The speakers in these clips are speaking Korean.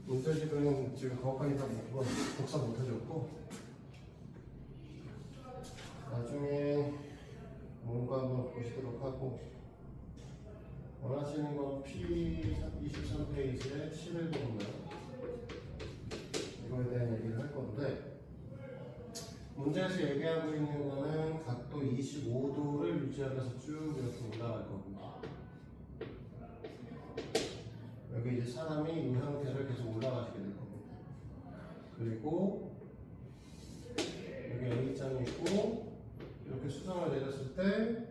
문제집은 지금 정확하게 다 복사 못 해줬고, 나중에 뭔가 한번 보시도록 하고, 원하시는 건 P23페이지에 11번만 이거에 대한 얘기를 할 건데, 문제에서 얘기하고 있는 거는 각도 25도를 유지하면서 쭉 이렇게 올라갈 겁니다. 여기 이제 사람이 이 상태를 계속 올라가시게 될 겁니다. 그리고 여기 A점이 있고 이렇게 수정을 내렸을 때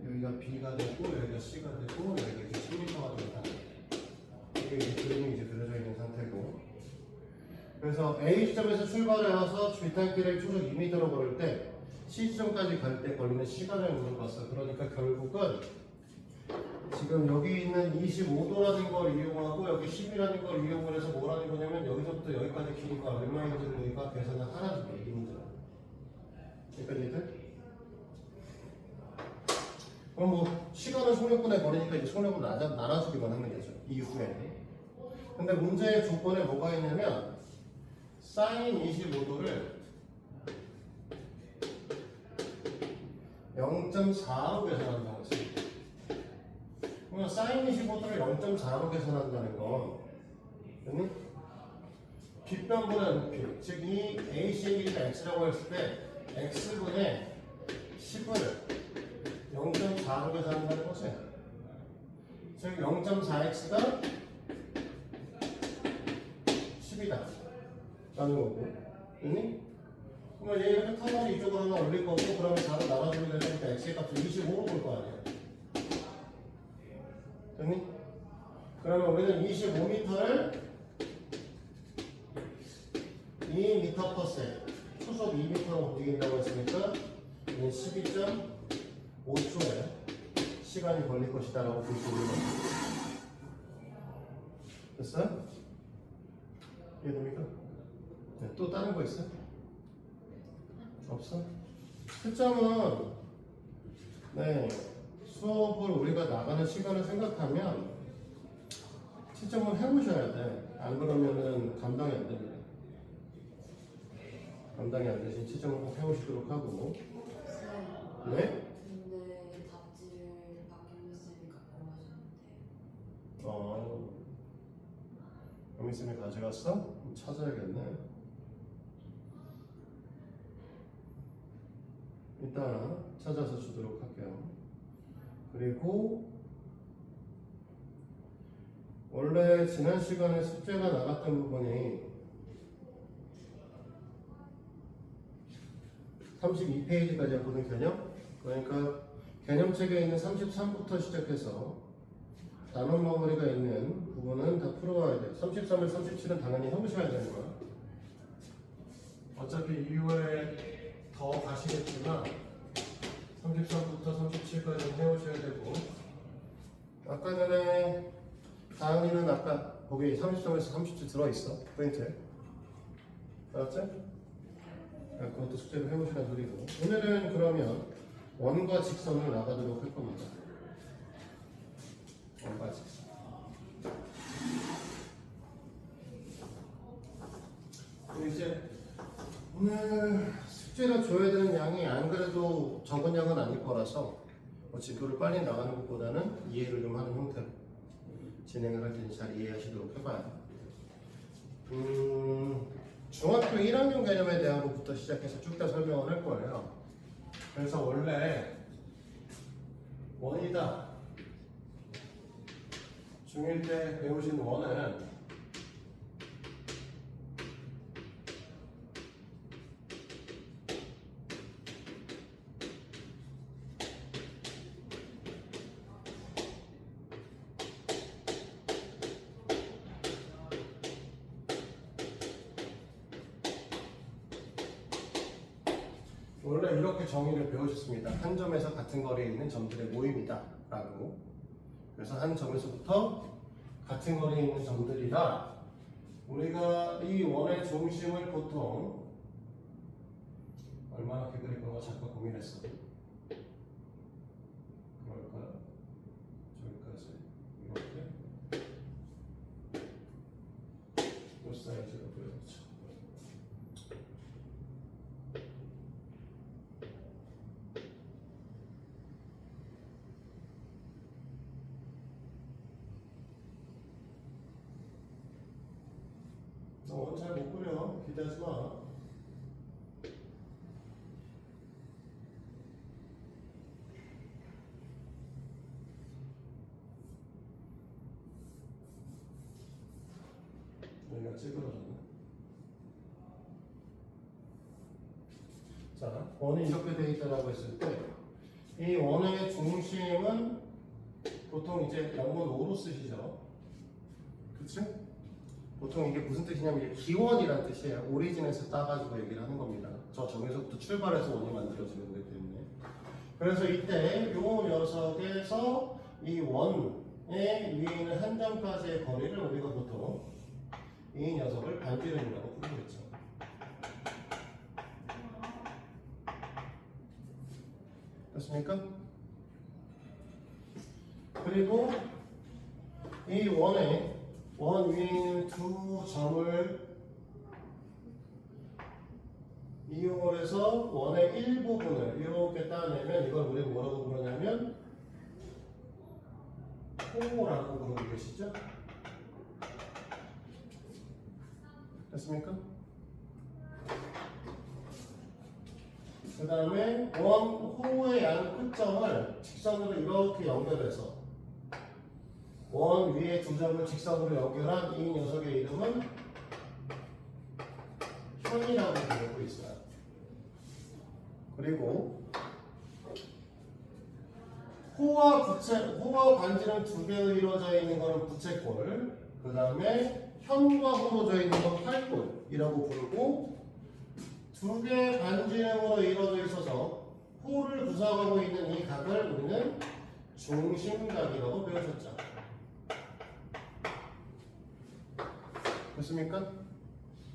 여기가 B가 되고 여기가 C가 되고 여기가 이제 10m가 된다. 이게 이제 그림이 이제 그려져 있는 상태고, 그래서 A 지점에서 출발해 와서 줄탄길을 초속 2m로 걸을 때 C 지점까지 갈 때 걸리는 시간을 물어봤어. 그러니까 결국은 지금 여기 있는 25도라는 걸 이용하고 여기 10이라는 걸 이용을 해서 뭐라는 거냐면 여기서부터 여기까지 길이가 얼마인지를 우리가 계산을 하라는 게 얘기입니다. 여기까지 얘들? 그럼 뭐 시간을 속력분에 버리니까 이제 속력을 나눠주기만 하면 되죠. 이후에. 근데 문제의 조건에 뭐가 있냐면 사인 25도를 0.4로 계산한다고 했습니다. 그러면 사인 25도를 0.4로 계산한다는 건 빗변분의 높이, 즉 이 AC의 길이가 x라고 했을 때 x분의 10을 0.4로 계산한다는 거지. 즉 0.4x가 10이다 라는 거고, 그러면 얘가 벡터를 이쪽으로 하나 올릴 거고, 그러면 4로 나눠주면 되니까 x의 값을 25로 볼 거 아니야. 됐니? 그러면 우리는 25m를 2m/s 초속 2m로 움직인다고 했으니까 12.5초에 시간이 걸릴 것이다 라고 볼 수 있는 겁니다. 됐어요? 이해됩니까? 네, 또 다른 거 있어? 없어? 채점은 수업을 우리가 나가는 시간을 생각하면 채점을 해보셔야 돼. 안 그러면은 감당이 안 됩니다. 감당이 안 되신 채점을 꼭 해보시도록 하고. 네? 근데 답지를 박경민 쌤이 갖고 가셨는데. 경민쌤이 가져갔어? 찾아야겠네. 이따 찾아서 주도록 할게요. 그리고 원래 지난 시간에 숙제가 나갔던 부분이 32페이지까지였거든, 개념. 그러니까 개념책에 있는 33부터 시작해서 단원 마무리가 있는 부분은 다 풀어와야 돼. 33을 37은 당연히 해보셔야 되는 거야. 어차피 이후에 더 가시겠지만 33부터 37까지는 해오셔야 되고, 아까 전에 다은이는 아까 거기 33에서 37 들어있어, 프린트에. 알았지? 그것도 숙제를 해보시라는 소리고, 오늘은 그러면 원과 직선을 나가도록 할 겁니다. 원과 직선. 이제 오늘 숙제를 줘야 되는 양이 안 그래도 적은 양은 아닐 거라서 진도를 빨리 나가는 것보다는 이해를 좀 하는 형태로 진행을 할 테니 잘 이해하시도록 해봐요. 중학교 1학년 개념에 대한 것부터 시작해서 쭉 다 설명을 할 거예요. 그래서 원래 원이다. 중1 때 배우신 원은 원래 이렇게 정의를 배우셨습니다. 한 점에서 같은 거리에 있는 점들의 모임이다 라고. 그래서 한 점에서부터 같은 거리에 있는 점들이라, 우리가 이 원의 중심을 보통 얼마나 그릴 건가 잠깐 고민했어. 그럴까요? 저기까지 이렇게 사이즈로 보여주죠. 잘 못 그려. 기대하지 마. 여기가 찌그러졌네. 자, 원이 이렇게 돼 있다라고 했을 때, 이 원의 중심은 보통 이제 영문 O로 쓰시죠. 그치? 보통 이게 무슨 뜻이냐면 이게 기원이라는 뜻이에요. 오리진에서 따가지고 얘기를 하는 겁니다. 저 정에서부터 출발해서 원이 만들어지는 거기 때문에. 그래서 이때 요 녀석에서 이 원의 위에 있는 한 점까지의 거리를 우리가 보통 이 녀석을 반지름이라고 부르겠죠. 됐습니까? 그리고 이 원에 원 위에 있는 두 점을 이용을 해서 원의 일부분을 이렇게 따내면 이걸 우리 뭐라고 부르냐면 호라고 부르고 계시죠? 됐습니까? 그 다음에 원 호의 양 끝점을 직선으로 이렇게 연결해서 원 위에 두 점을 직선으로 연결한 이 녀석의 이름은 현이라고 부르고 있어요. 그리고 호와 반지름 두 개로 이루어져 있는 것은 부채꼴, 그 다음에 현과 호로 져 있는 건 팔꼴이라고 부르고, 두 개의 반지름으로 이루어져 있어서 호를 구성하고 있는 이 각을 우리는 중심각이라고 배우셨죠. 됐습니까?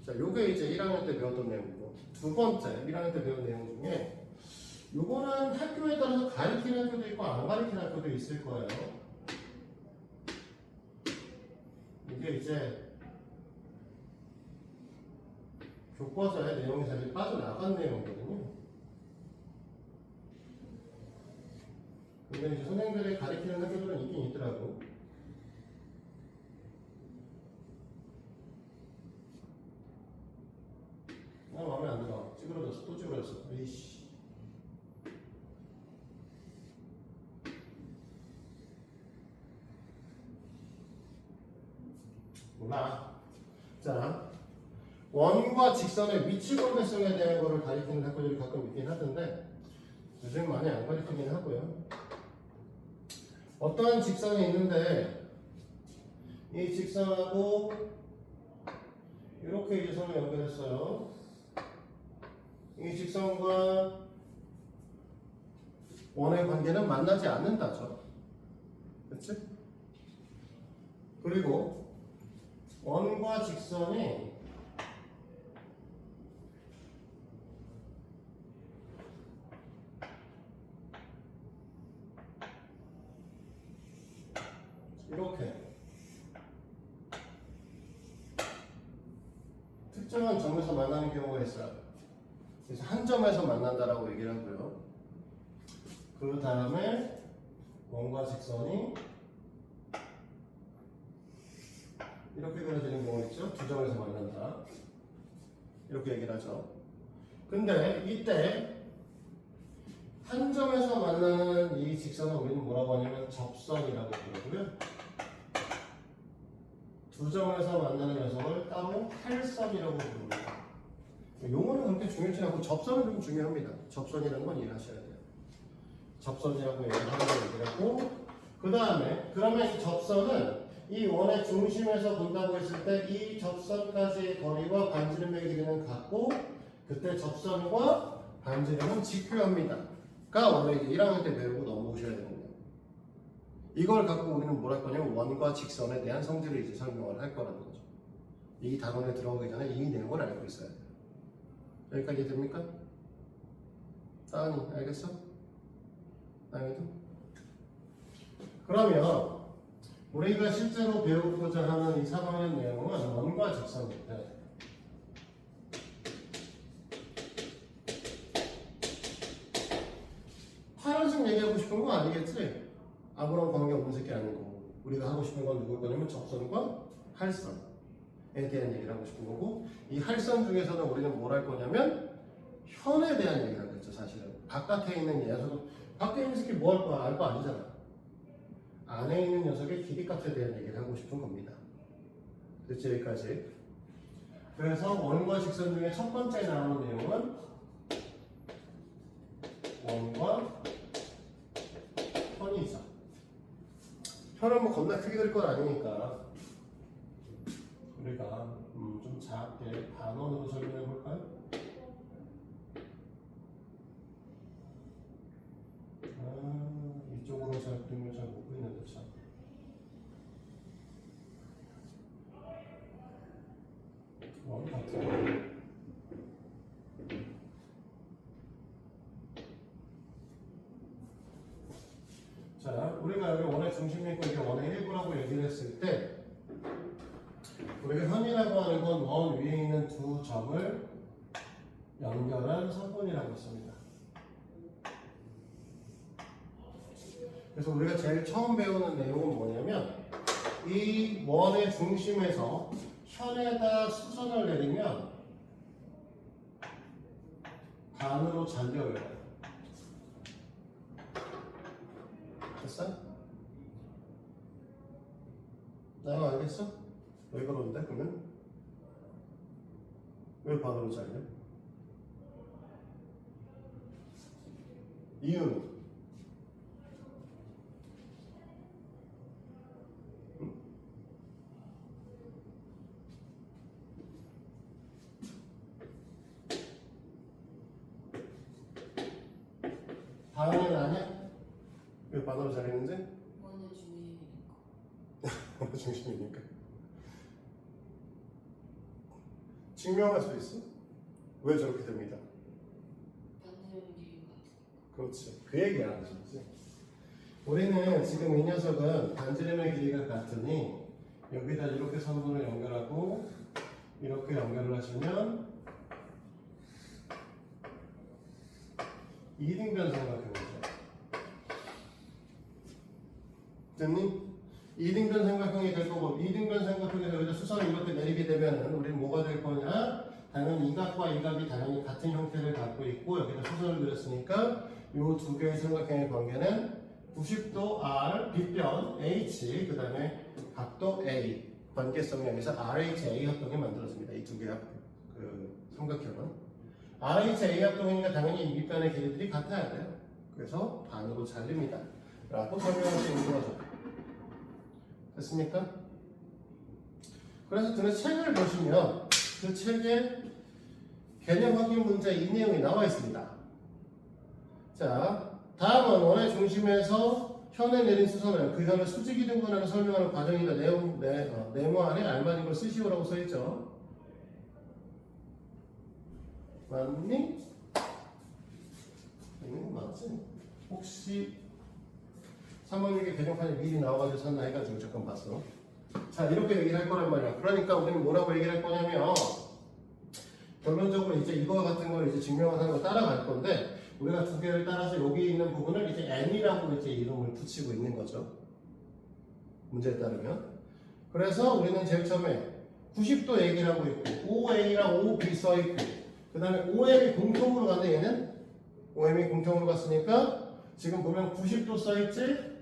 자, 요게 이제 1학년 때 배웠던 내용이고, 두 번째 1학년 때 배운 내용 중에 요거는 학교에 따라서 가르치는 학교도 있고 안 가르치는 학교도 있을 거예요. 이게 이제 교과서의 내용이 사실 빠져나간 내용이거든요. 근데 이제 선생님들이 가르치는 학교들은 있긴 있더라고. 마음에 안 들어. 찌그러졌어. 또 찌그러졌어. 에이씨. 몰라. 자, 원과 직선의 위치 관계성에 대한 거를 가리키는 학교들이 가끔 있긴 하던데 요즘 많이 안 가리키긴 하고요. 어떠한 직선이 있는데 이 직선하고 이렇게 이제 선을 연결했어요. 이 직선과 원의 관계는 만나지 않는다죠. 그렇지? 그리고 원과 직선이 이렇게 특정한 점에서 만나는 경우가 있어요. 그래서 한 점에서 만난다라고 얘기를 하고요. 그 다음에 원과 직선이 이렇게 그려지는 경우가 있죠. 두 점에서 만난다. 이렇게 얘기를 하죠. 근데 이때 한 점에서 만나는 이 직선을 우리는 뭐라고 하냐면 접선이라고 부르고요. 두 점에서 만나는 녀석을 따로 탈선이라고 부릅니다. 용어는 그렇게 중요하지 않고 접선은 좀 중요합니다. 접선이라는 건 이해하셔야 돼요. 접선이라고 얘기하는 걸 얘기하고, 그 다음에 그러면 이 접선은 이 원의 중심에서 본다고 했을 때 이 접선까지의 거리와 반지름의 길이는 같고, 그때 접선과 반지름은 직교합니다. 가 원래 이제 1학년 때 배우고 넘어오셔야 됩니다. 이걸 갖고 우리는 뭘 할 거냐면 원과 직선에 대한 성질을 이제 설명을 할 거라는 거죠. 이 단원에 들어가기 전에 이 내용을 알고 있어야 돼요. 여기까지 됩니까? 따은이 알겠어? 다행히도. 그러면 우리가 실제로 배우고자 하는 이 3학년 내용은 원과 직선인데 싶은 거 아니겠지? 아무런 관계 없는 새끼 아니고 우리가 하고 싶은 건 누굴 거냐면 접선과 할선에 대한 얘기를 하고 싶은 거고 이 할선 중에서는 우리는 뭘 할 거냐면 현에 대한 얘기를 하겠죠. 사실은 바깥에 있는 녀석 밖에 있는 새끼 뭐 할 거야? 알 거 아니잖아. 안에 있는 녀석의 길이값에 대한 얘기를 하고 싶은 겁니다. 됐지? 여기까지. 그래서 원과 직선 중에 첫 번째 나오는 내용은 원과 현이 있어. 현은 뭐 겁나 크게 그릴 건 아니니까 우리가 좀 작게 반원으로 설명해 볼까요? 이쪽으로 잘 그림을 잘 못 그리는데 참. 원 같은 거. 자, 우리가 여기 원의 중심이 있고 이게 원의 일부라고 얘기를 했을 때 우리가 현이라고 하는 건 원 위에 있는 두 점을 연결한 사건이라고 했습니다. 그래서 우리가 제일 처음 배우는 내용은 뭐냐면 이 원의 중심에서 현에다 수선을 내리면 반으로 잘려요. 됐어? 나가 알겠어? 왜 그러는데 그러면? 왜 반으로 잘려? 이유는? 다음은 아니야? 왜 반으로 잘리는지? 원의 중심이니까. 원의 중심이니까. 증명할 수 있어? 왜 저렇게 됩니다? 반지름 길이 같은. 그렇지. 그 얘기 안 하셨지. 우리는 지금 이 녀석은 반지름의 길이가 같으니 여기다 이렇게 선분을 연결하고 이렇게 연결을 하시면 이등변 삼각형이죠. 됐니? 이등변 삼각형이 될 거고 이등변 삼각형에서 여기다 수선을 이렇게 내리게 되면은 우리는 뭐가 될 거냐? 당연히 이 각과 이 각이 당연히 같은 형태를 갖고 있고 여기다 수선을 그렸으니까 이 두 개의 삼각형의 관계는 90도 R, 빗변 H, 그 다음에 각도 A 관계성이 여기서 RHA 합동이 만들어집니다. 이 두 개의 삼각형은 RHA 합동이니까 당연히 이 밑변의 길이들이 같아야 돼요. 그래서 반으로 잘립니다. 라고 설명할 수 있는 거죠. 됐습니까? 그래서 드는 책을 보시면 그 책에 개념 확인 문제 이 내용이 나와 있습니다. 자, 다음은 원의 중심에서 현에 내린 수선을 그 현을 수직이 등분하는 설명하는 과정이다. 네모 안에 알맞은 걸 쓰시오라고 써있죠. 맞니? 맞지? 혹시 3번 6개 개정판이 미리 나와가지고 샀나 해가지고 잠깐 봤어. 자, 이렇게 얘기를 할 거란 말이야. 그러니까 우리는 뭐라고 얘기를 할 거냐면 결론적으로 이제 이거 같은 걸 이제 증명하는 거 따라갈 건데 우리가 두 개를 따라서 여기 있는 부분을 이제 N이라고 이제 이름을 붙이고 있는 거죠. 문제에 따르면. 그래서 우리는 제일 처음에 90도 얘기를 하고 있고 OA랑 OB 써 있고 그 다음에 OM이 공통으로 가네 얘는 OM이 공통으로 갔으니까 지금 보면 90도 써 있지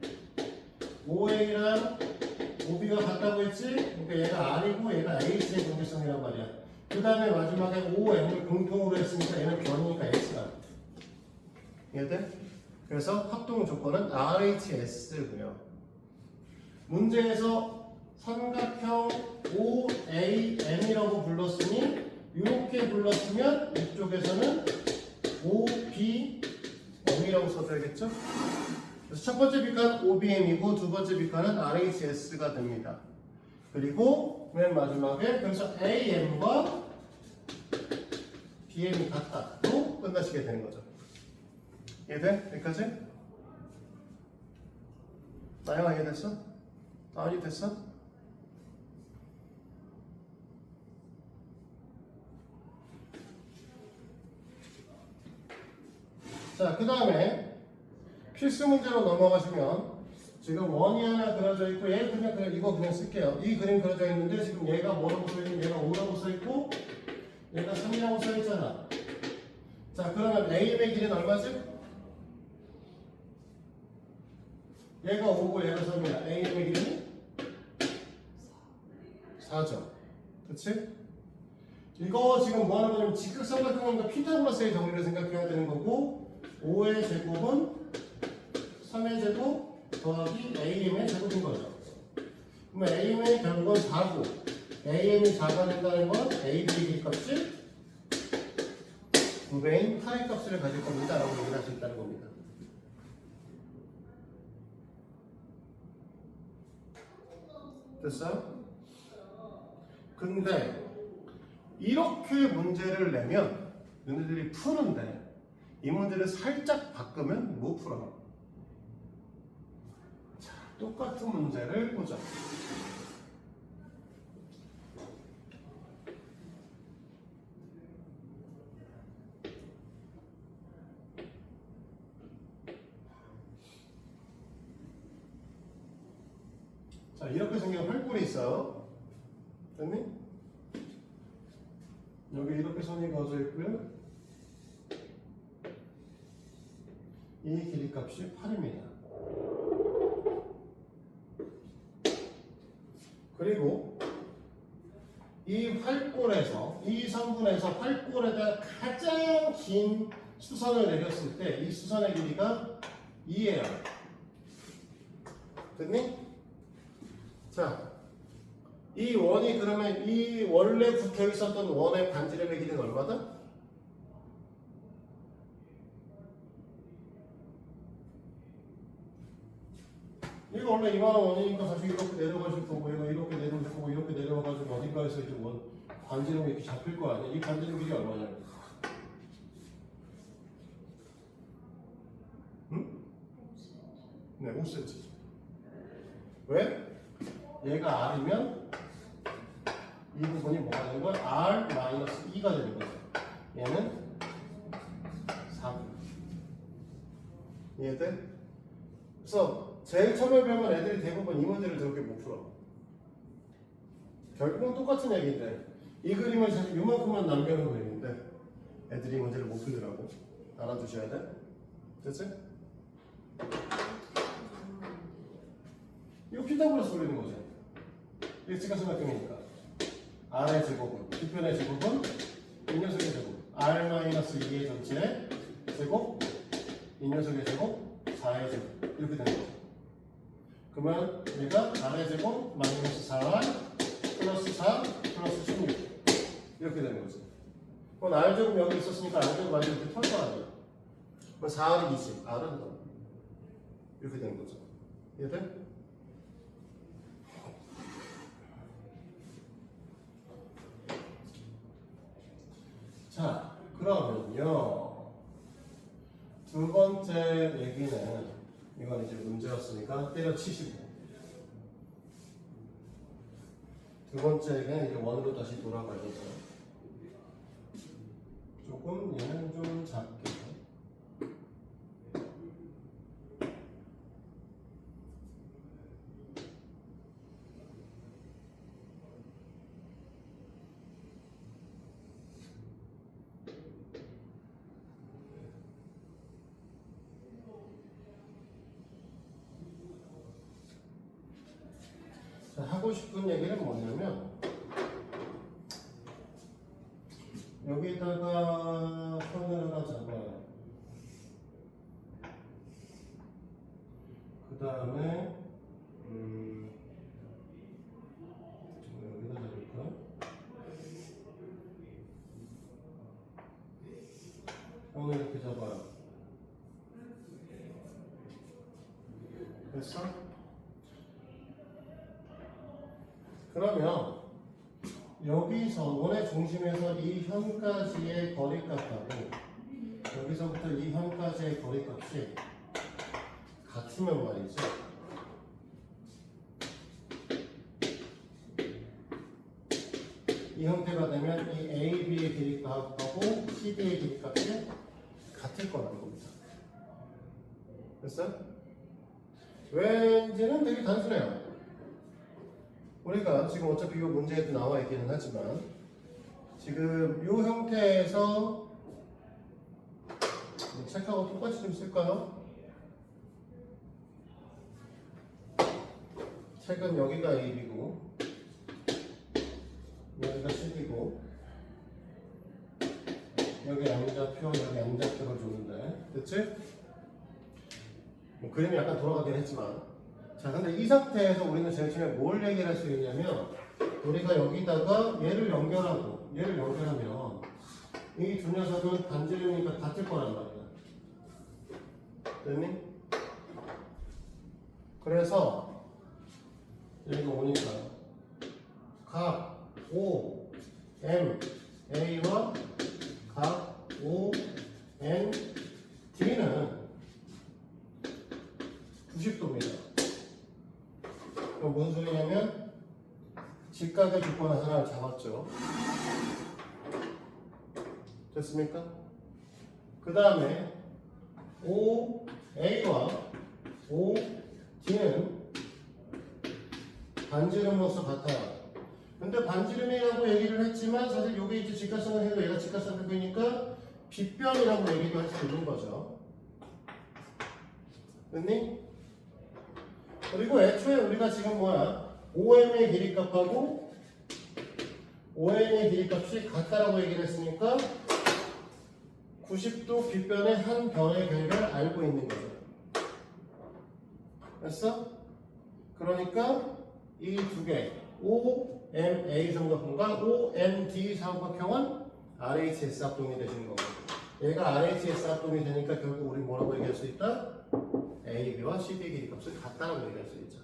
OA랑 OB가 같다고 했지 그러니까 얘가 R이고 얘가 H의 관계성이란 말이야. 그 다음에 마지막에 OM을 공통으로 했으니까 얘는 변이니까 X가 이해돼? 그래서 합동 조건은 RHS고요. 문제에서 삼각형 OAM이라고 불렀으니 이렇게 불렀으면 이쪽에서는 OBM이라고 써줘야겠죠? 그래서 첫 번째 빛칸 OBM이고 두 번째 빛칸은 RHS가 됩니다. 그리고 맨 마지막에 그래서 AM과 BM이 같다로 끝나시게 되는 거죠. 이해돼? 여기까지? 나영아 이해됐어? 다운이 됐어? 자, 그 다음에 필수 문제로 넘어가시면 지금 원이 하나 그려져 있고 얘 그냥 이거 그냥 쓸게요. 이 그림 그려져 있는데 지금 얘가 뭐라고 써있는 얘가 5라고 써있고 얘가 3이라고 써있잖아. 자 그러면 A의 길이는 얼마지? 얘가 5고 얘가 3이야. A의 길이는 4죠. 그치? 이거 지금 뭐 하는 거냐면 직각삼각형과 피타고라스의 정리를 생각해야 되는 거고 5의 제곱은 3의 제곱 더하기 AM의 제곱인 거죠. 그러면 AM의 결국은 4고 AM이 4가 된다는 건 AB의 값이 2배인 파이 값을 가질 겁니다 라고 얘기를 할 수 있다는 겁니다. 됐어요? 근데 이렇게 문제를 내면 너희들이 푸는데 이 문제를 살짝 바꾸면 못 풀어. 자, 똑같은 문제를 보자. 자, 이렇게 생긴 활골이 있어요. 됐니? 여기 이렇게 선이 그어져 있고요. 이 길이 값이 8입니다. 그리고 이 활골에서 이 성분에서 활골에다 가장 긴 수선을 내렸을 때 이 수선의 길이가 2예요. 됐니? 자, 이 원이 그러면 이 원래 붙어 있었던 원의 반지름의 길이는 얼마다? 이거 원래 이만한 원이니까 사실 이렇게 내려가실 거고 얘가 이렇게 내려오실 거고 이렇게 내려와가지고 어딘가에서 이제 원 반지름이 이렇게 잡힐 거 아니야? 이 반지름 길이 얼마냐고? 응? 네, 5cm. 왜? 얘가 R이면 이 부분이 뭐가 되는 거야? R-2가 되는 거죠. 얘는 4. 이해돼? 그래서 제일 처음에 배우면 애들이 대부분 이 문제를 저렇게 못 풀어. 결국은 똑같은 얘기인데 이 그림을 사실 이만큼만 남겨놓은 그림인데 애들이 이 문제를 못 풀더라고. 알아두셔야 돼. 됐지? 이거 피타고라스 그리는 거지. 이게 직각삼각형이니까 R의 제곱은 뒤편의 제곱은 이 녀석의 제곱 R-2의 전체 제곱 이 녀석의 제곱 4의 제곱 이렇게 되는 거죠. 그러면 얘가 R의 제곱 마이너스 4R 플러스 4 플러스 16 이렇게 되는 거죠. 그럼 R 제곱 여기 있었으니까 R 제곱 많이 이렇게 털거 아니에요. 그럼 4R이 20 R은 더 이렇게 되는 거죠. 이해돼? 자, 그러면요. 두 번째 얘기는 이건 이제 문제였으니까 때려치시고 두 번째 얘기는 이제 원으로 다시 돌아가셔서 조금 얘는 좀 작게 자, 하고 싶은 얘기는 뭐냐면 여기다가 선을 하나 잡아요. 그 다음에 여기다 잡을까? 선을 이렇게 잡아요. 됐어? 그러면 여기서 원의 중심에서 이 현까지의 거리값하고 여기서부터 이 현까지의 거리값이 같으면 말이죠. 이 형태가 되면 이 AB의 길이값하고 CD의 길이값이 같을 거라는 겁니다. 됐어? 왠지는 되게 단순해요. 우리가 지금 어차피 이 문제에도 나와 있기는 하지만 지금 이 형태에서 책하고 똑같이 좀 쓸까요? 책은 여기가 A이고 여기가 C이고 여기 M좌표 여기 M좌표를 줬는데 됐지? 뭐 그림이 약간 돌아가긴 했지만 자 근데 이 상태에서 우리는 제일 처음에 뭘 얘기를 할 수 있냐면 우리가 여기다가 얘를 연결하면 이 두 녀석은 반지름이니까 같을 거란 말이야. 됐니? 그래서 여기가 오니까 각 O, M, A와 각 O, N, D는 90도입니다. 그럼 무슨 소리냐면 직각의 조건 하나를 잡았죠. 됐습니까? 그 다음에 O, A와 O, D는 반지름으로서 같아요. 근데 반지름이라고 얘기를 했지만 사실 이게 이제 직각삼각형이고 얘가 직각삼각형이니까 빗변이라고 얘기도 할 수 있는 거죠. 됐니? 그리고 애초에 우리가 지금 OM의 길이값하고 ON의 길이값이 같다라고 얘기를 했으니까 90도 빗변의 한 변의 길이를 알고 있는 거죠. 됐어? 그러니까 이 두 개 OMA 삼각형과 OMD 삼각형은 RHS 합동이 되시는 거고 얘가 RHS 합동이 되니까 결국 우리 뭐라고 얘기할 수 있다? AB와 CD의 길이값을 같다라고 얘기할 수 있죠.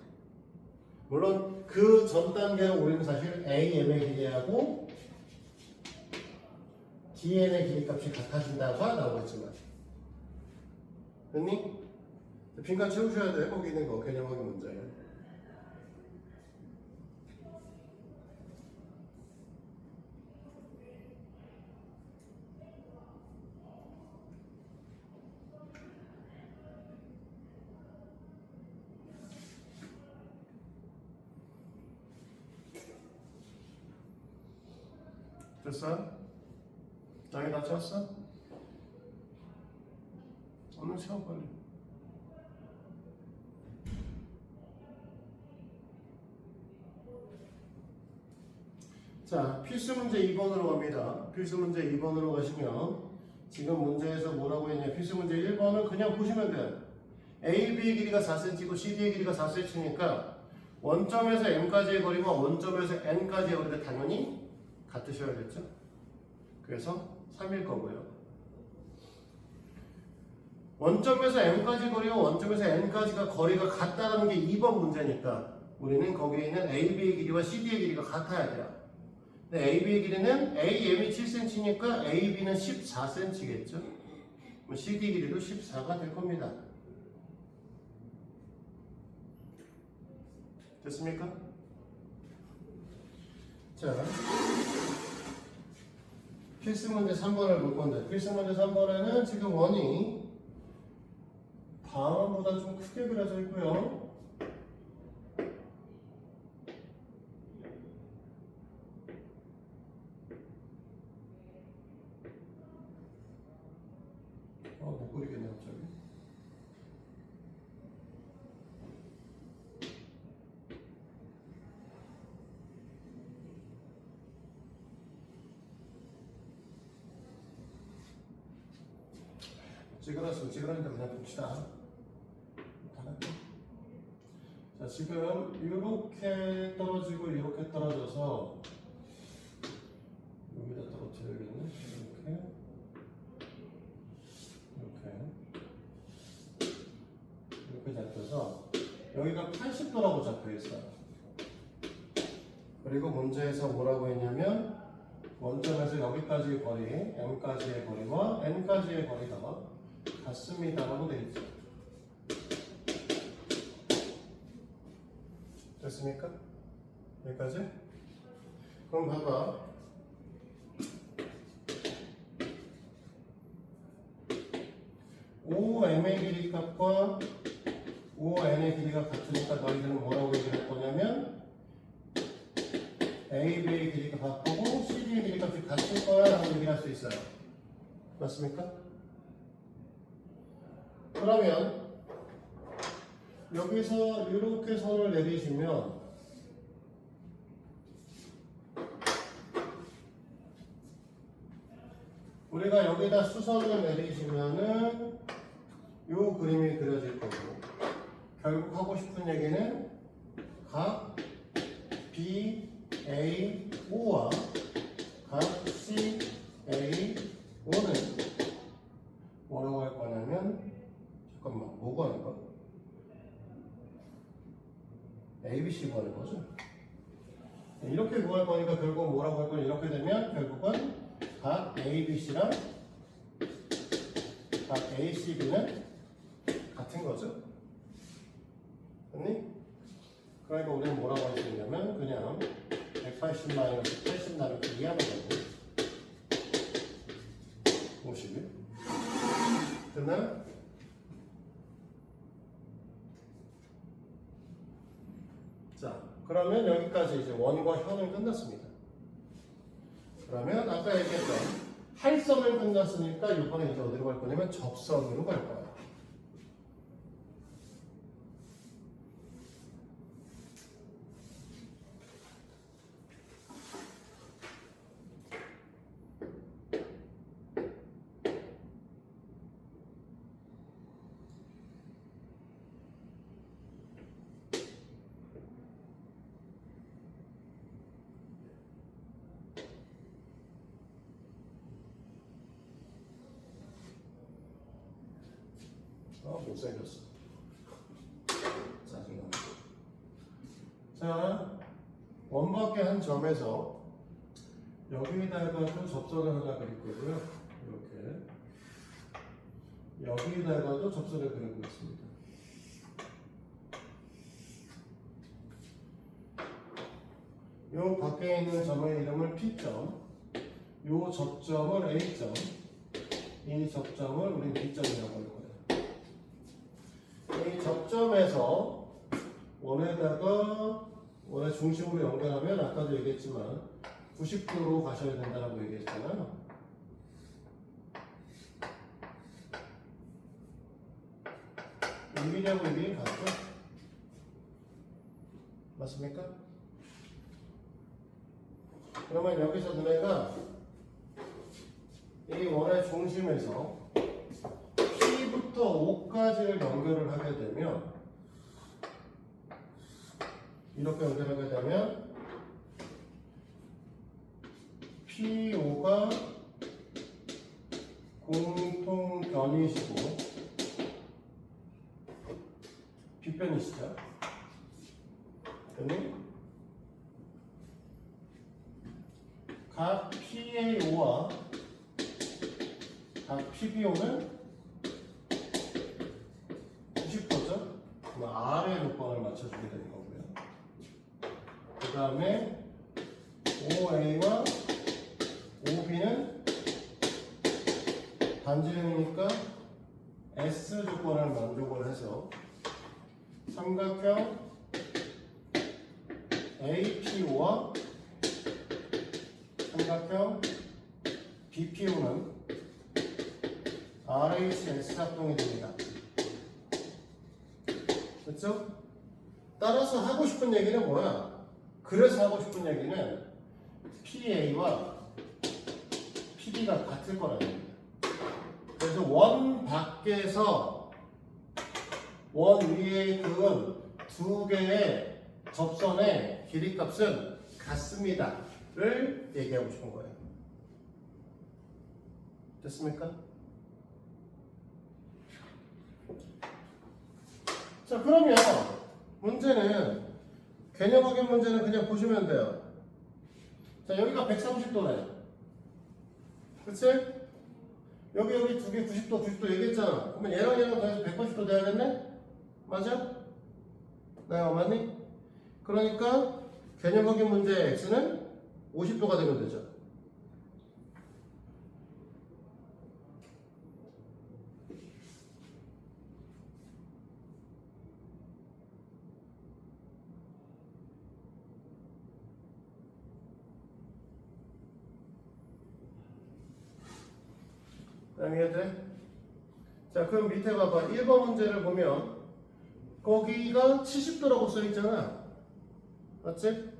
물론 그 전 단계로 우리는 사실 AM의 길이하고 DN의 길이값이 같아진다고 나오고 있지만 됐니? 빈칸 채우셔야 돼. 거기 있는 거 개념 확인 문제. 됐어? 나이 다 채웠어? 오늘 채워 빨리. 자, 필수 문제 2번으로 갑니다. 필수 문제 2번으로 가시면 지금 문제에서 뭐라고 했냐? 필수 문제 1번은 그냥 보시면 돼요. AB의 길이가 4cm고 CD의 길이가 4cm니까 원점에서 M까지의 거리와 원점에서 N까지의 거리가 당연히 같으셔야겠죠? 그래서 3일 거고요. 원점에서 M까지 거리와 원점에서 N까지가 거리가 같다는 게 2번 문제니까 우리는 거기에 있는 AB의 길이와 CD의 길이가 같아야 돼요. 근데 AB의 길이는 AM이 7cm니까 AB는 14cm겠죠? CD 길이도 14가 될 겁니다. 됐습니까? 자, 필수 문제 3번을 볼 건데 필수 문제 3번에는 지금 원이 다음보다 좀 크게 그려져 있고요. 못 그리겠네 갑자기. 찌그러니까 그냥 봅시다. 자, 지금 이렇게 떨어지고 이렇게 떨어져서 여기다 떨어뜨려야겠네. 이렇게 잡혀서 여기가 80도라고 잡혀 있어요. 그리고 문제에서 뭐라고 했냐면 원점에서 여기까지의 거리, M까지의 거리와 N까지의 거리가 같습니다라고 되어 있죠. 됐습니까? 여기까지? 그럼 봐봐. OM의 길이 값과 ON의 길이가 같으니까 너희들은 뭐라고 얘기할 거냐면 AB의 길이가 같고 CD의 길이 값이 같을 거야 라고 얘기할 수 있어요. 맞습니까? 그러면 여기서 이렇게 선을 내리시면 우리가 여기다 수선을 내리시면은 요 그림이 그려질 거고 결국 하고 싶은 얘기는 각 BAO와 각 CAO는 뭐라고 할 거냐면 잠깐만 뭐가 하는 거야? ABC 구하는 거죠? 이렇게 구할 거니까 결국 뭐라고 할 거냐 이렇게 되면 결국은 각 ABC랑 각 ACB는 같은 거죠? 맞니? 그러니까 우리는 뭐라고 할 수 있냐면 그냥 180 마이너스 80 나누기 2 하면 되고 51 됐나요? 자 그러면 여기까지 이제 원과 현은 끝났습니다. 그러면 아까 얘기했던 할선을 끝났으니까 이번에 이제 어디로 갈 거냐면 접선으로 갈 거예요. 못생겼어. 짜증나. 자, 원밖에 한 점에서 여기다가 또 접선을 하나 그릴 거고요. 이렇게 여기다가도 접선을 그리고 있습니다. 요 밖에 있는 점의 이름을 P점, 요 접점을 A점, 이 접점을 우리는 B점이라고 할 거예요. 이 접점에서 원에다가 원의 중심으로 연결하면 아까도 얘기했지만 90도로 가셔야 된다고 얘기했잖아요. 이 길이하고 이 길이 같죠? 맞습니까? 그러면 여기서 너네가 이 원의 중심에서 P부터 O까지를 연결을 하게 되면 이렇게 연결하게 되면 PO가 공통변이시고 빗변이시죠? 그러니 각 PAO와 각 PBO는 90도죠? 그럼 R의 조건을 맞춰주게 되는 거고요. 그 다음에 OA와 OB는 반지름이니까 S 조건을 만족을 해서 삼각형 APO와 삼각형 BPO는 RHS 작동이 됩니다. 됐죠? 따라서 하고 싶은 얘기는 뭐야? 그래서 하고 싶은 얘기는 PA와 PB가 같을 거라는 얘기야. 그래서 원 밖에서 원 위에 그은 두 개의 접선의 길이값은 같습니다를 얘기하고 싶은 거예요. 됐습니까? 자, 그러면 문제는 개념 확인 문제는 그냥 보시면 돼요. 자, 여기가 130도네. 그치? 여기 두 개 90도, 90도 얘기했잖아. 그러면 얘랑 더해서 180도 돼야겠네? 맞아? 네, 맞니? 그러니까 개념 확인 문제의 x는 50도가 되면 되죠. 이해돼? 자, 그럼 밑에 봐봐. 1번 문제를 보면 거기가 70도라고 써있잖아. 맞지?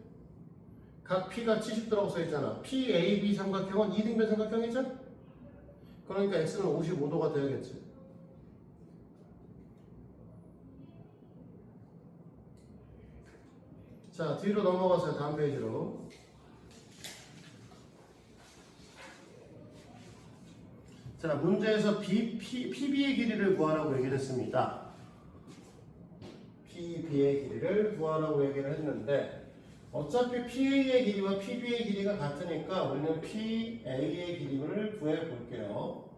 각 P가 70도라고 써있잖아. PAB 삼각형은 이등변 삼각형이죠? 그러니까 X는 55도가 돼야겠지. 자, 뒤로 넘어가서 다음 페이지로. 자, 문제에서 PB의 길이를 구하라고 얘기를 했습니다. PB의 길이를 구하라고 얘기를 했는데 어차피 PA의 길이와 PB의 길이가 같으니까 우리는 PA의 길이를 구해 볼게요.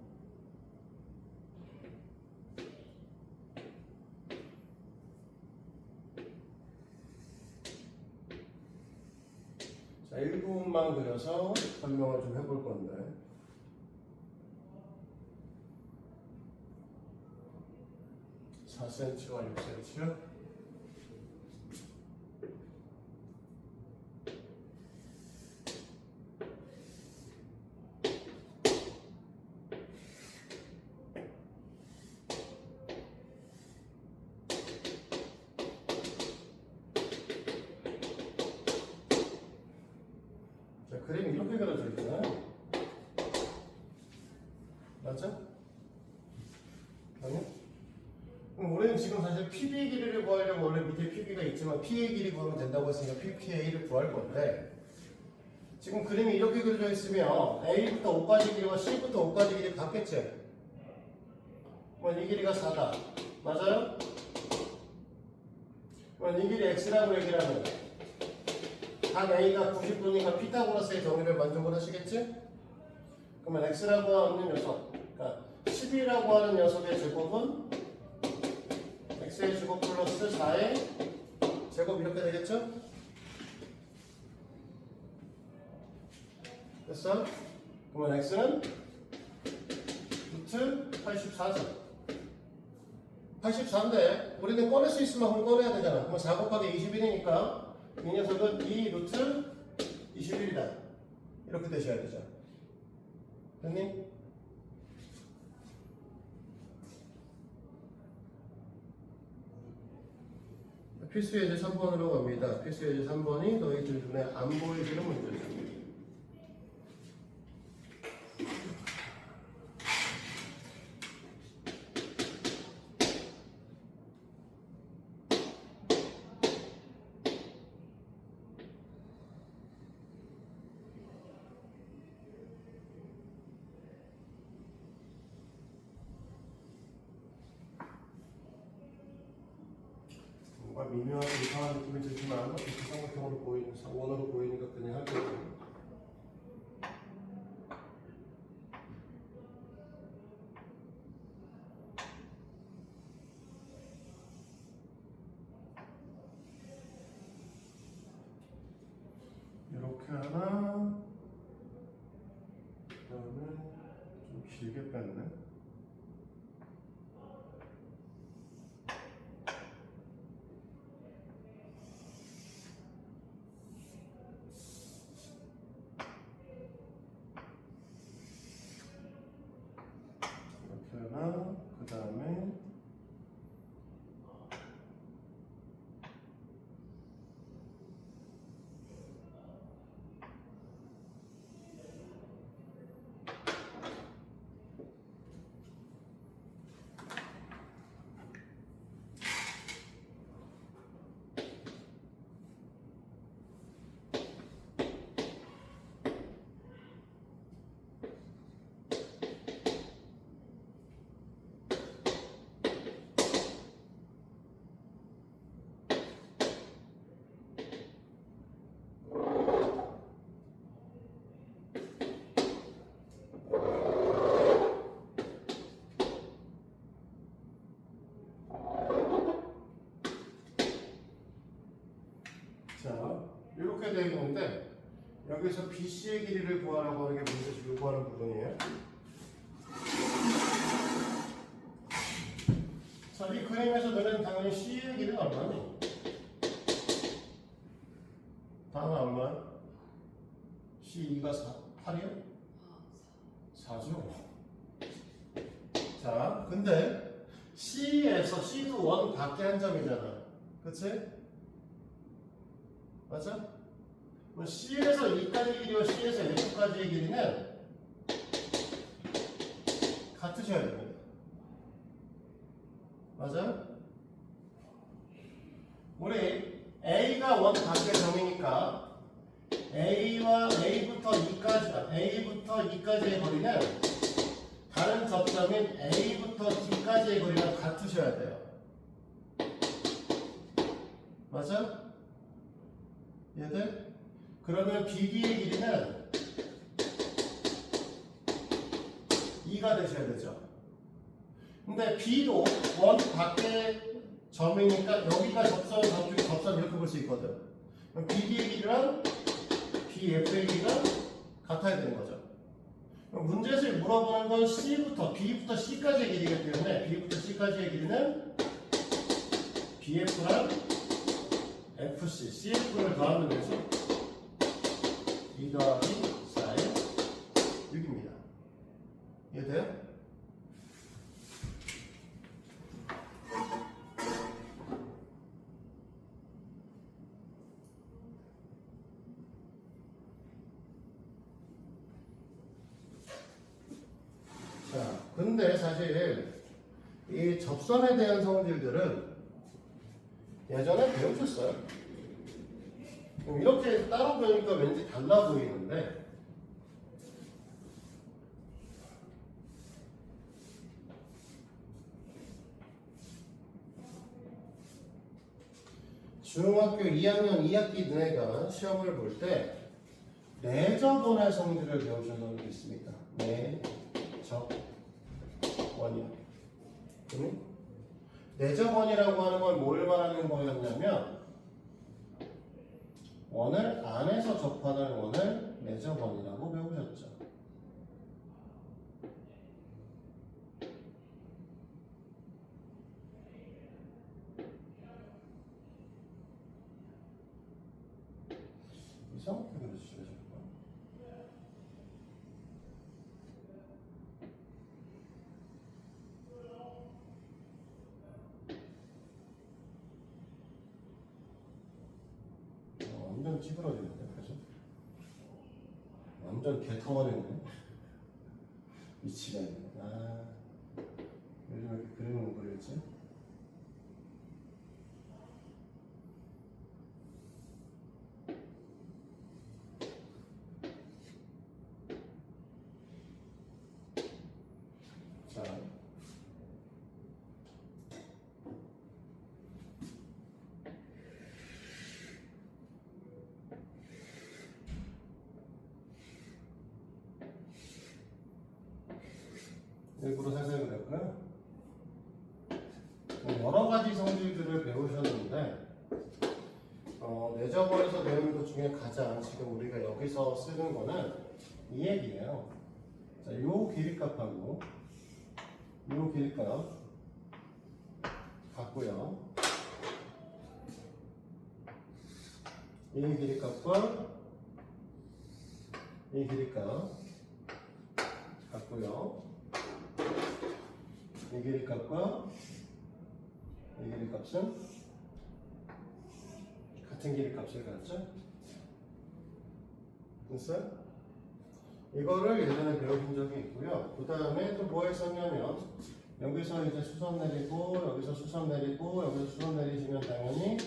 자, 일부분만 그려서 설명을 좀 해볼 건데. 자, 4cm와 6cm요? 자, 그림이 이렇게 그려져 있잖아요. 맞죠? 아니요? 그럼 우리는 지금 사실 PB의 길이를 구하려면 원래 밑에 PB가 있지만 P의 길이 구하면 된다고 했으니까 PPA를 구할 건데 지금 그림이 이렇게 그려져 있으면 A부터 O까지 길이와 C부터 O까지 길이 같겠지? 그럼 이 길이가 4다. 맞아요? 그럼 이 길이 X라고 얘기를 하면 각 A가 90도니까 피타고라스의 정의를 만족을 하시겠지? 그러면 X라고 하는 녀석, 그러니까 10이라고 하는 녀석의 제곱은 X의 제곱 플러스 4의 제곱 이렇게 되겠죠? 됐어? 그러면 X는 루트 84죠. 84인데 우리는 꺼낼 수 있으면 한번 꺼내야 되잖아. 그러면 4 곱하기 21이니까 이 녀석은 2 루트 21이다. 이렇게 되셔야 되죠. 됐니? 필수 예제 3번으로 갑니다. 필수 예제 3번이 너희들 눈에 안 보이시는 문제죠. 뭔가 미묘하게 이상한 느낌이 들지만 이렇게 삼각형으로 보이는, 원으로 보이니까 그냥 할 거예요. 이렇게 하나, 그 다음에 좀 길게 뺐네. 이렇게 하나, 그 다음에 자, 이렇게 되어 있는데 여기서 BC의 길이를 구하라고 하는 게 문제에서 요구하는 부분이에요. 자, 이 그림에서 너는 당연히 C의 길이는 얼마니? 다음은 얼마? C2가 8이요? 4죠. 자, 근데 C에서 C도 원 밖에 한 점이잖아. 그치? 맞아? 그럼 C에서 2까지 길이와 C에서 F까지의 길이는 같으셔야 됩니다. 맞아? 우리 A가 원 밖의 점이니까 A부터 2까지의 거리는 다른 접점인 A부터 D까지의 거리랑 같으셔야 돼요. 맞아? 얘들? 그러면 BD의 길이는 2가 되셔야 되죠. 근데 B도 원 밖의 점이니까 여기가 접선, 저쪽이 접선 이렇게 볼 수 있거든. 그럼 BD의 길이랑 BF의 길이랑 같아야 되는 거죠. 그럼 문제에서 물어보는 건 B부터 C까지의 길이기 때문에 B부터 C까지의 길이는 BF랑 FC, CF를 더하면 되죠. 2 더하기 4의 6입니다. 이해돼요? 자, 근데 사실 이 접선에 대한 성질들은 예전에 배우셨어요. 이렇게 따로 배우니까 왠지 달라 보이는데 중학교 2학년 2학기 너네가 시험을 볼 때 내접원의 성질을 배우신 적이 있습니다. 내접원이요. 내접원이라고 하는 건 뭘 말하는 거였냐면 원을 안에서 접하는 원을 내접원이라고 배우셨죠. 이상하게 그려주시죠. 완전 찌그러지는데, 그죠? 완전 개터버리네. 미치겠네. 아, 요즘 왜 이렇게 그림을 그리지? 자. 일부러 살살 그렸고요. 여러 가지 성질들을 배우셨는데, 내접원에서 배우는 것 중에 가장 지금 우리가 여기서 쓰는 거는 이 얘기예요. 자, 요 길이값하고 요 길이값 같고요. 이 길이값과 이 길이값 같고요. 이 길이값과 이 길이값은 같은 길이값을 갖죠. 됐어요? 이거를 예전에 배우신 적이 있고요. 그 다음에 또 뭐 했었냐면 여기서 이제 수선 내리고 여기서 수선 내리고 여기서 수선 내리시면 당연히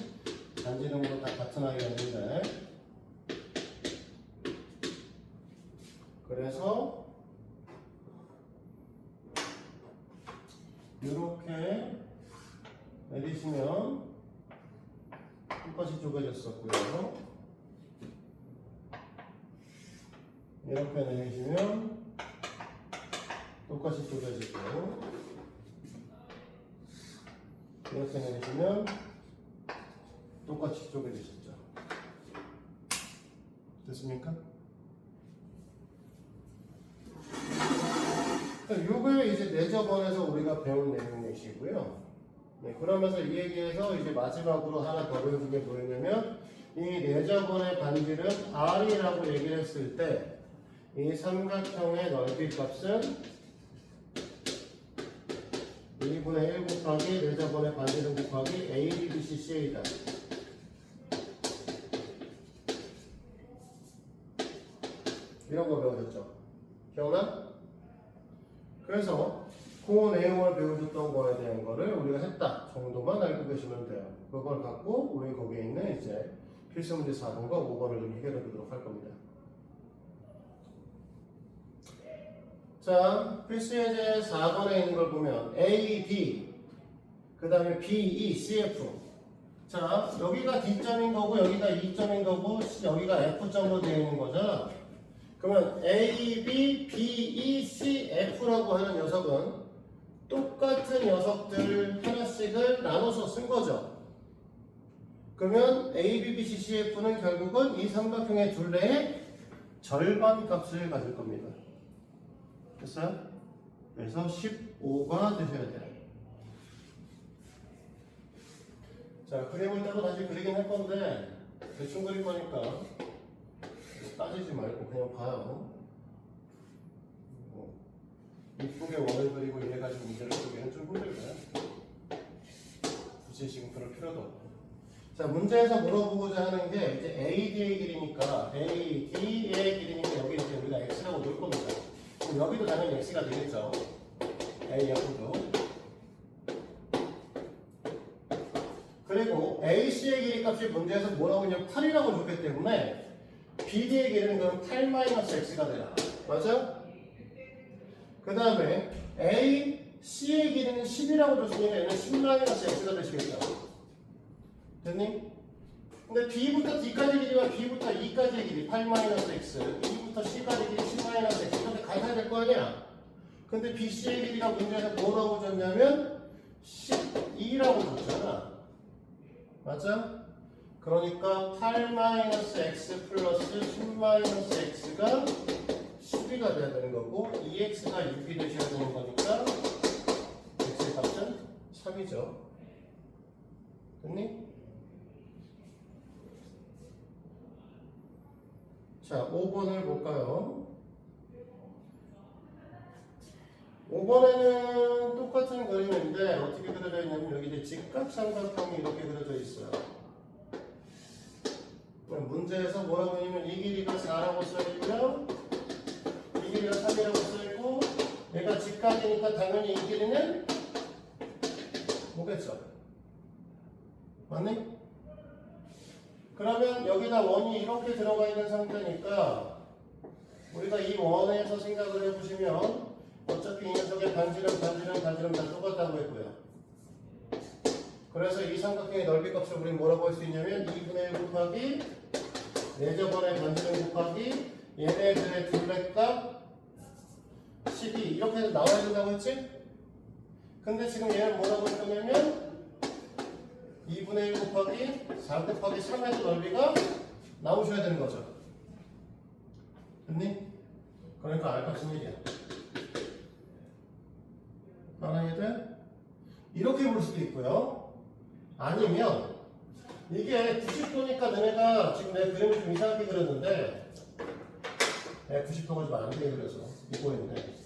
단지름으로 다 같은 아이였는데 그래서 이렇게 내리시면 똑같이 쪼개졌었고요. 이렇게 내리시면 똑같이 쪼개지고 이렇게 내리시면 똑같이 쪼개지셨죠. 됐습니까? 요게 이제 내접원에서 우리가 배운 내용이시고요. 네, 그러면서 이 얘기에서 이제 마지막으로 하나 더 배우는 게 뭐였냐면 이 내접원의 반지름 R이라고 얘기를 했을 때 이 삼각형의 넓이 값은 2분의 1 곱하기 4저번의 반지름 곱하기 A, B, B, C, C이다. 이런 거 배워줬죠? 기억나? 그래서 그 내용을 배워줬던 거에 대한 거를 우리가 했다 정도만 알고 계시면 돼요. 그걸 갖고 우리 거기에 있는 이제 필수 문제 4번과 5번을 좀 해결해 보도록 할 겁니다. 자, 필수 예제 4번에 있는 걸 보면 A, D, 그 다음에 B, E, C, F. 자, 여기가 D점인 거고 여기가 E점인 거고 여기가 F점으로 되어 있는 거죠. 그러면 A, B, B, E, C, F라고 하는 녀석은 똑같은 녀석들 하나씩을 나눠서 쓴 거죠. 그러면 A, B, B, C, C, F는 결국은 이 삼각형의 둘레의 절반 값을 가질 겁니다. 됐어요? 그래서 15가 되셔야 돼요. 자, 그림을 따로 다시 그리긴 할 건데 대충 그릴 거니까 따지지 말고 그냥 봐요. 이쁘게 원을 그리고 이래가지고 문제를 풀기는 좀 힘들고요. 굳이 지금 그럴 필요도 없고. 자, 문제에서 물어보고자 하는 게 이제 AD의 길이니까 AD의 길이니까 여기 이제 우리가 X라고 놓을 겁니다. 그럼 여기도 당연히 X가 되겠죠. AF도. 그리고 AC의 길이 값이 문제에서 뭐라고 그냥 8이라고 줬기 때문에 BD의 길이는 그럼 8-X가 돼요. 맞아? 그 다음에 AC의 길이는 10이라고 줬으니까 얘는 10-X가 되시겠죠. 됐니? 근데 B부터 D까지 길이와 B부터 E까지의 길이 8-X, E부터 C까지 길이 10-X 이렇게 같아야 될 거 아니야? 근데 BC의 길이가 문제에서 뭐라고 줬냐면 12라고 줬잖아. 맞아? 그러니까 8-X 플러스 10-X가 12가 돼야 되는 거고 2x가 6이 되셔야 되는 거니까 x의 값은 3이죠. 됐니? 자, 5번을 볼까요? 5번에는 똑같은 그림인데 어떻게 그려져 있냐면 여기 이제 직각삼각형이 이렇게 그려져 있어요. 문제에서 뭐라고 하냐면 이 길이가 4라고 써있고요. 이 길이가 3이라고 써있고 얘가 직각이니까 당연히 이 길이는 뭐겠죠? 맞니? 그러면 여기다 원이 이렇게 들어가 있는 상태니까 우리가 이 원에서 생각을 해보시면 어차피 이 녀석의 반지름 다 똑같다고 했고요. 그래서 이 삼각형의 넓이 값을 우리 뭐라고 할 수 있냐면 2분의 1 곱하기 4저번의 반지름 곱하기 얘네들의 둘레값 12 이렇게 해서 나와야 된다고 했지? 근데 지금 얘는 뭐라고 할 거냐면 2분의 1 곱하기 4 곱하기 3에서 넓이가 나오셔야 되는 거죠. 됐니? 그러니까 알값은 1이야. 하나 얘들 이렇게 볼 수도 있고요. 아니면 이게 90도니까 너네가 지금 내 그림을 좀 이상하게 그렸는데 90도가 좀 안 되게 그려서 이거인데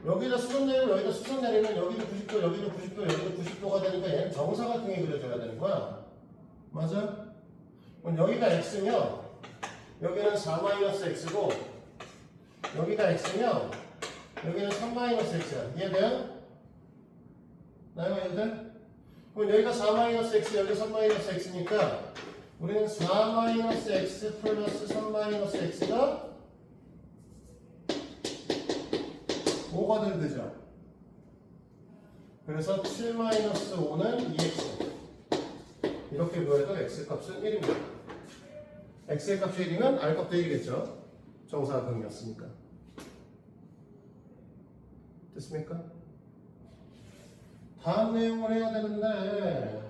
여기다 수선 내리고 여기다 수선 내리면 여기도 90도 여기도 90도 여기도 90도가 되니까 얘는 정사각형이 그려져야 되는 거야. 맞아? 그럼 여기가 x면 여기는 4-x고 여기가 x면 여기는 3-x야. 이해돼요? 나요 얘들? 그럼 여기가 4-x 여기 3-x니까 우리는 4-x 플러스 3-x가 5가 되죠. 그래서 7-5는 2x 이렇게 구해도 x값은 1입니다. x의 값이 1이면 r값도 1이겠죠. 정사각형이었으니까. 됐습니까? 다음 내용을 해야 되는데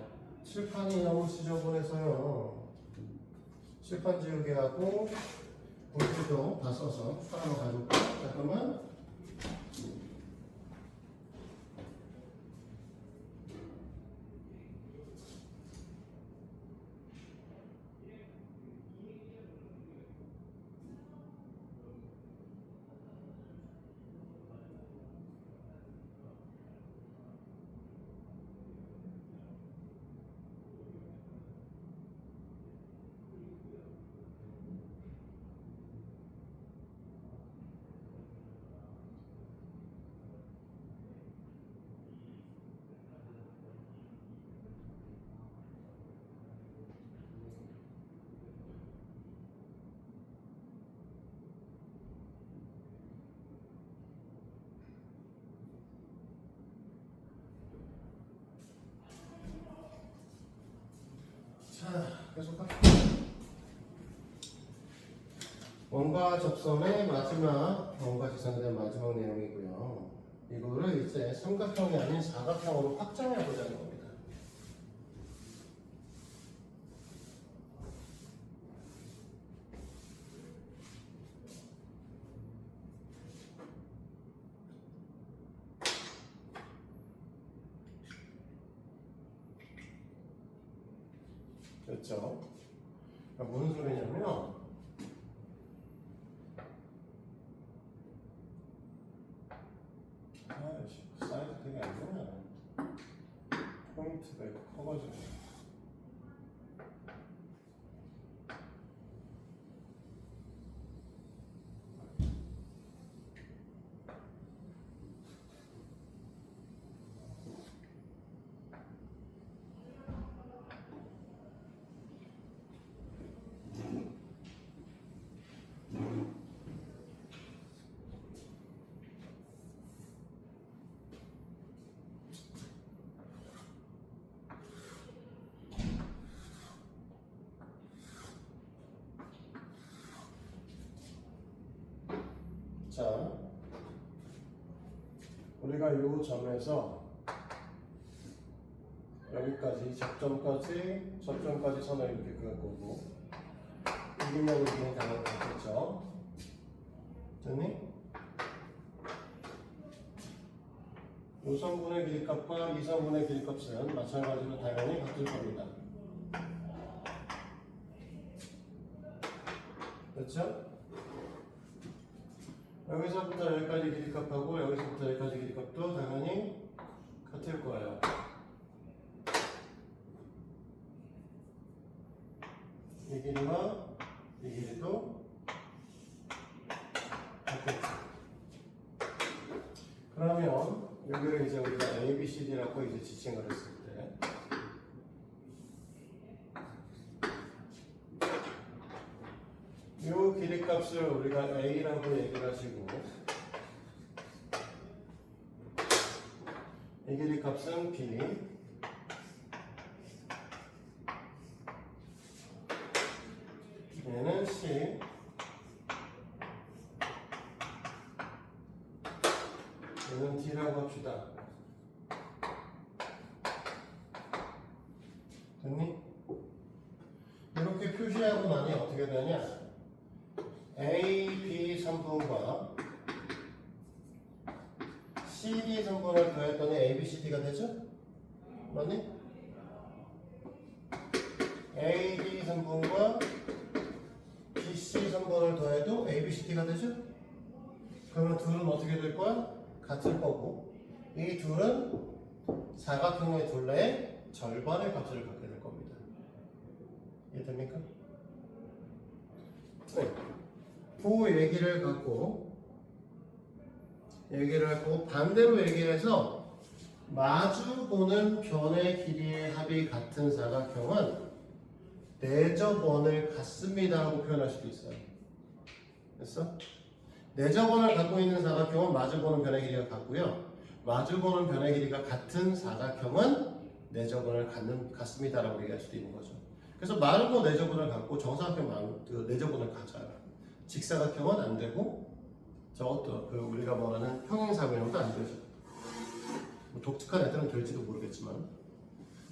칠판이 너무 지저분해서요. 칠판 지우개 하고 볼트도 다 써서 하나만 가져올게요. 잠깐만. 원과 접선의 마지막, 원과 지선에 대한 마지막 내용이고요. 이거를 이제 삼각형이 아닌 사각형으로 확장해 보자는 겁니다. 그렇죠? 그러니까 무슨 소리냐면 아이씨, 사이즈 되게 안 좋네. 포인트가 이렇게 커가지고. 자, 우리가 이 점에서 여기까지 접점까지 선을 이렇게 그을 거고, 이기면 우리는 당연히 같겠죠. 됐니? 이 선분의 길이값과 이 선분의 길이값은 마찬가지로 당연히 같을 겁니다. 됐죠? 여기서부터 여기까지 길이값하고 여기서부터 여기까지 길이값도 당연히 같을 거예요. 이 길이와 이 길이도 같겠죠. 그러면 여기를 이제 우리가 A, B, C, D라고 이제 지칭을 했을 때 이 길이값을 우리가 A라고 얘기를 하시고 이 길이값은 B, 얘는 C, 얘는 D라고 합시다. 됐니? 이렇게 표시하고 나니 어떻게 되냐? A, B 선분과 CD 선분을 더했더니 A, B, C, D가 되죠? 맞니? A, B 선분과 B, C 선분을 더해도 A, B, C, D가 되죠? 그러면 둘은 어떻게 될 거야? 같을 거고 이 둘은 사각형의 둘레의 절반의 값을 갖게 될 겁니다. 이해됩니까? 네. 그 얘기를 갖고 반대로 얘기해서 마주 보는 변의 길이의 합이 같은 사각형은 내접원을 같습니다라고 표현할 수도 있어요. 됐어? 내접원을 갖고 있는 사각형은 마주 보는 변의 길이가 같고요. 마주 보는 변의 길이가 같은 사각형은 내접원을 같습니다라고 얘기할 수도 있는 거죠. 그래서 마르고 내접원을 갖고 정사각형 내접원을 가져요. 직사각형은 안 되고 저것도 우리가 말하는 평행사각형도 안 되죠. 뭐 독특한 애들은 될지도 모르겠지만.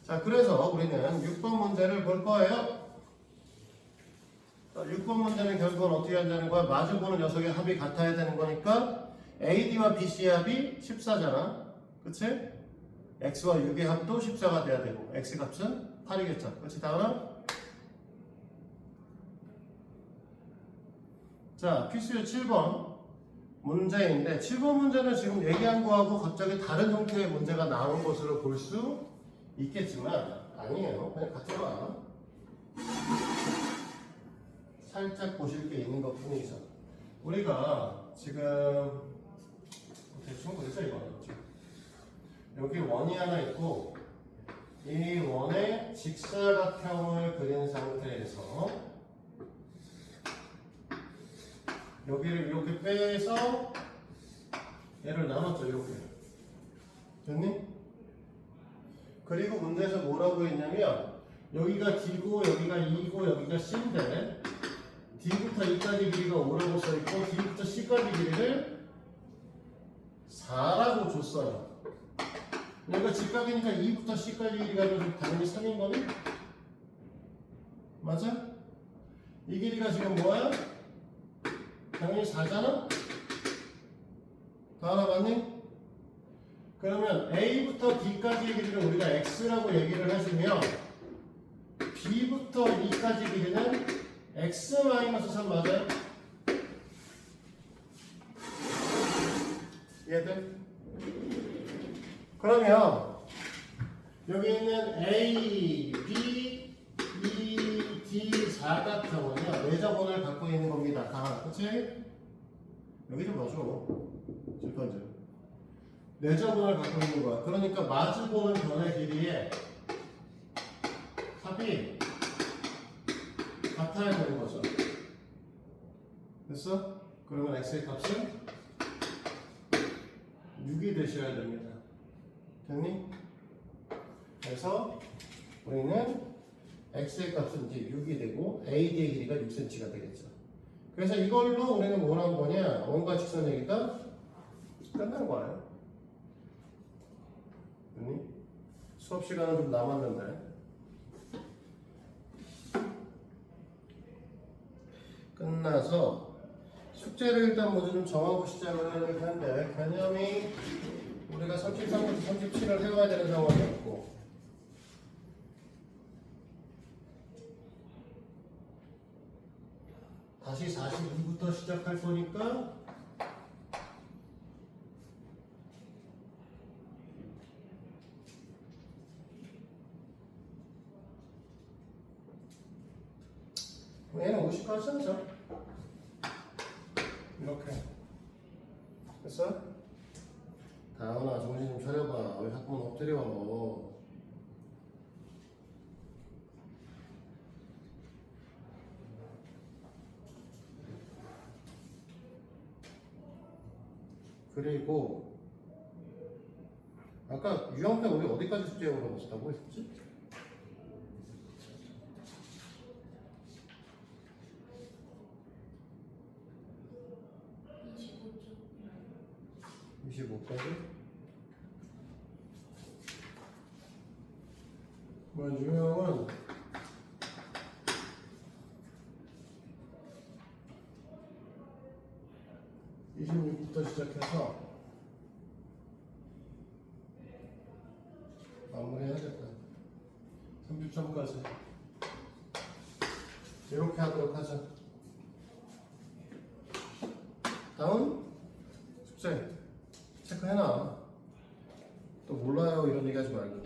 자, 그래서 우리는 6번 문제를 볼 거예요. 6번 문제는 결국은 어떻게 한다는 거야? 마주보는 녀석의 합이 같아야 되는 거니까 AD와 BC의 합이 14잖아. 그치? X와 6의 합도 14가 돼야 되고 X 값은 8이겠죠. 그치? 다음 자, 필수요 7번 문제인데 7번 문제는 지금 얘기한 거하고 갑자기 다른 형태의 문제가 나온 것으로 볼 수 있겠지만 아니에요. 그냥 같은 거 아니야? 살짝 보실 게 있는 것 뿐이죠. 우리가 지금 대충 그랬죠 이거는. 여기 원이 하나 있고 이 원의 직사각형을 그린 상태에서 여기를 이렇게 빼서 얘를 나눴죠. 이렇게 됐니? 그리고 문제에서 뭐라고 했냐면 여기가 D고 여기가 E고 여기가 C인데 D부터 E까지 길이가 5라고 써있고 D부터 C까지 길이를 4라고 줬어요. 여기가 직각이니까 E부터 C까지 길이가 당연히 3인 거네? 맞아? 이 길이가 지금 뭐야? 당연히 4잖아? 다 알아봤니? 그러면 A부터 D까지의 길이를 우리가 X라고 얘기를 해주면 B부터 E까지 길이는 X-3 맞아요? 얘들? 그러면 여기 있는 A, B, E, D 사각형은요 내저분을 갖고 있는 겁니다. 다 그치? 여기 좀 넣어줘. 질펀즈 내저분을 갖고 있는 거야. 그러니까 마주보는 변의 길이에 합이 같아야 되는 거죠. 됐어? 그러면 x의 값은 6이 되셔야 됩니다. 됐니? 그래서 우리는 x의 값은 이제 6이 되고 AD의 길이가 6cm가 되겠죠. 그래서 이걸로 우리는 뭘 한 거냐? 원과 직선 얘기가 끝난 거예요. 됐니? 수업 시간은 좀 남았는데 끝나서 숙제를 일단 모두 좀 정하고 시작을 해야 될 텐데 개념이 우리가 33부터 37을 해와야 되는 상황이었고 다시 42부터 시작할 거니까 얘는 50까지 쓰자. 이렇게 됐어? 다은아 정신 좀 차려봐. 왜 자꾸 엎드려? 그리고 아까 유형편 우리 어디까지 숙제에 물어봤다고 했었지? 25까지? 뭐 유형은 (26부터) 시작해서 마무리해야겠다. 30점까지 이렇게 하도록 하자. 다음 숙제 체크해놔. 또 몰라요 이런 얘기 하지 말고.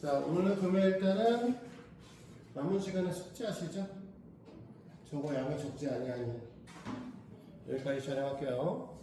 자 오늘은 금요일 때는 남은 시간에 숙제하시죠? 저거 양이 적지 아니하니 여기까지 촬영할게요.